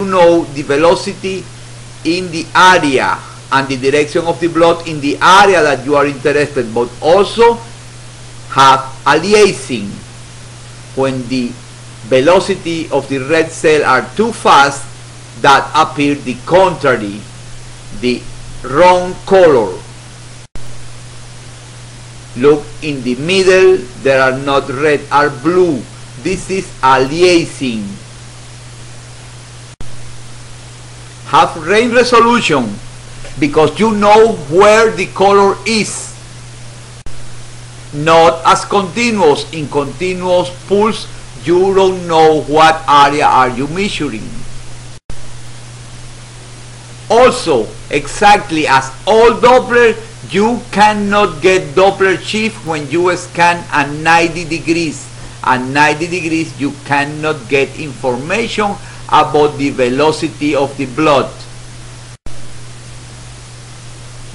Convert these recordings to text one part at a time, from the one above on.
know the velocity in the area and the direction of the blood in the area that you are interested, but also have aliasing. When the velocity of the red cell are too fast, that appear the contrary, the wrong color. Look, in the middle there are not red, are blue. This is aliasing. Have range resolution because you know where the color is. Not as continuous. In continuous pulse, you don't know what area are you measuring. Also, exactly as all Doppler, you cannot get Doppler shift when you scan at 90 degrees. At 90 degrees, you cannot get information about the velocity of the blood.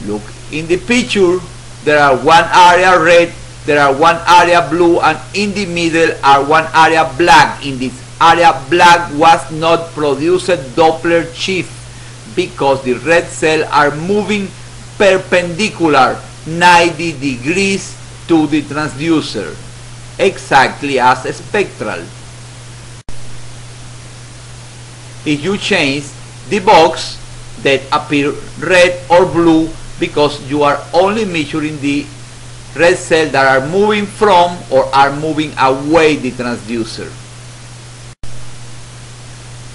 Look, in the picture, there are one area red, there are one area blue, and in the middle are one area black. In this area black was not produced Doppler shift because the red cells are moving perpendicular 90 degrees to the transducer, exactly as a spectral. If you change the box, that appear red or blue because you are only measuring the red cells that are moving from or are moving away the transducer.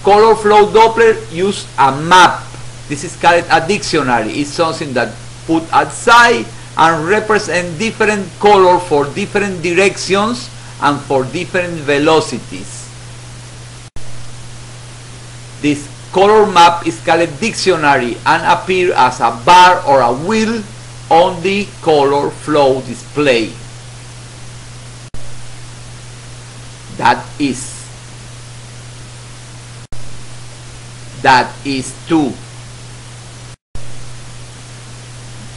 Color flow Doppler use a map. This is called a dictionary. It's something that put outside and represent different color for different directions and for different velocities. This color map is called dictionary and appear as a bar or a wheel on the color flow display. That is 2.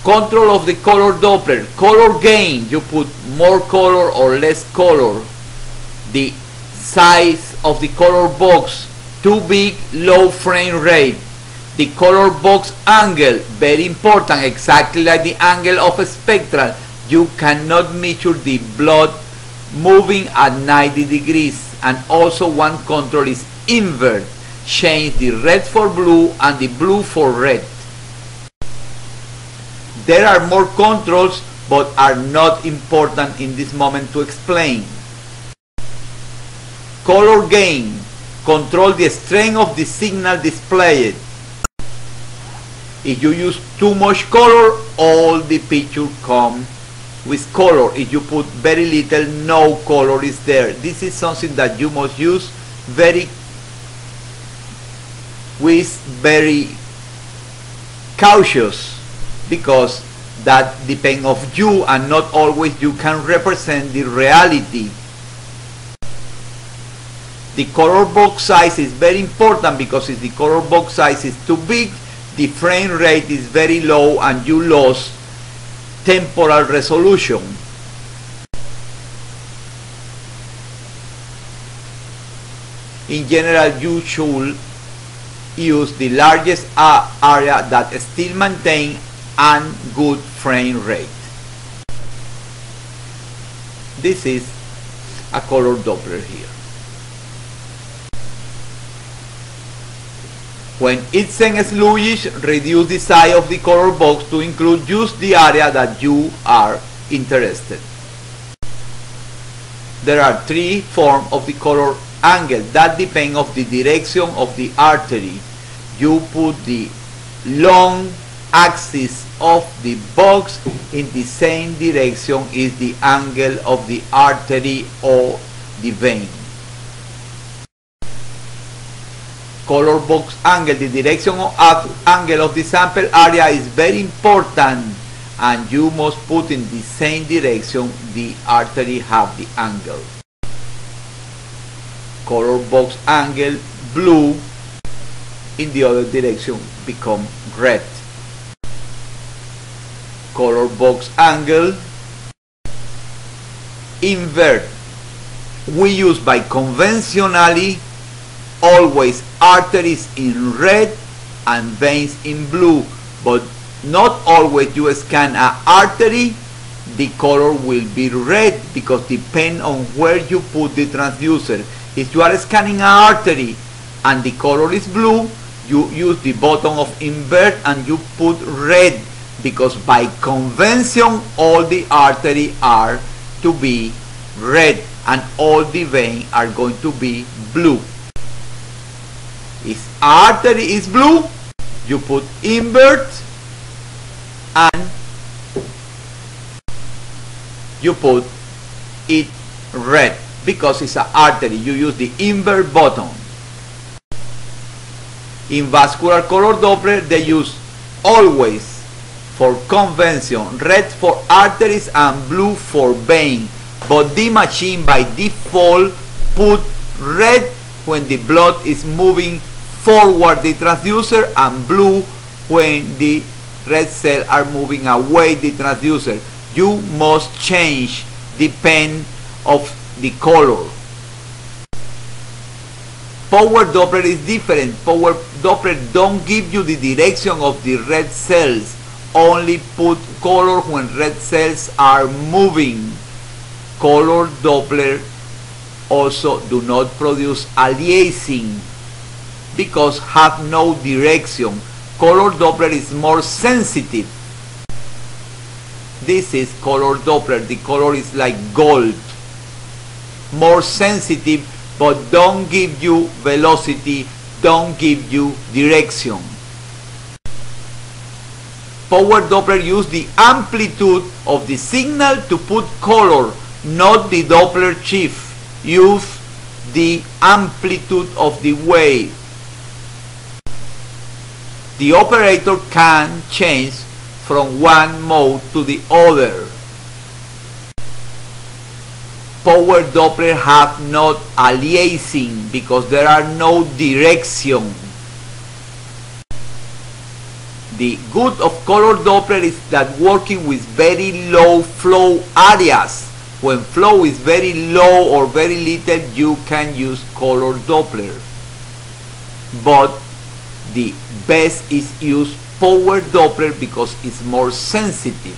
Control of the color Doppler. Color gain, you put more color or less color. The size of the color box, too big, low frame rate. The color box angle, very important, exactly like the angle of a spectral. You cannot measure the blood moving at 90 degrees. And also one control is invert. Change the red for blue and the blue for red. There are more controls, but are not important in this moment to explain. Color gain, control the strength of the signal displayed. If you use too much color, all the picture come with color. If you put very little, no color is there. This is something that you must use very cautious, because that depends on you and not always you can represent the reality. The color box size is very important because if the color box size is too big, the frame rate is very low and you lose temporal resolution. In general, you should use the largest area that still maintain and good frame rate. This is a color Doppler here. When it's bluish, reduce the size of the color box to include just the area that you are interested. There are 3 forms of the color angle that depend on the direction of the artery. You put the long axis of the box in the same direction is the angle of the artery or the vein. Color box angle, the direction of angle of the sample area is very important, and you must put in the same direction the artery have the angle. Color box angle blue, in the other direction become red. Color box angle invert. We use by conventionally always arteries in red and veins in blue, but not always you scan an artery, the color will be red, because depend on where you put the transducer. If you are scanning an artery and the color is blue, you use the button of invert and you put red, because by convention all the arteries are to be red and all the veins are going to be blue. If artery is blue, you put invert and you put it red, because it's an artery. You use the invert button. In vascular color Doppler, they use always, for convention, red for arteries and blue for vein, but the machine by default put red when the blood is moving forward the transducer and blue when the red cells are moving away the transducer. You must change depend of the color. Power Doppler is different. Power Doppler don't give you the direction of the red cells, only put color when red cells are moving. Color Doppler also do not produce aliasing, because have no direction. Color Doppler is more sensitive. This is color Doppler. The color is like gold. More sensitive, but don't give you velocity, don't give you direction. Power Doppler use the amplitude of the signal to put color, not the Doppler shift. Use the amplitude of the wave. The operator can change from one mode to the other. Power Doppler have not aliasing, because there are no direction. The good of color Doppler is that working with very low flow areas. When flow is very low or very little, you can use color Doppler. But the best is use power Doppler because it's more sensitive.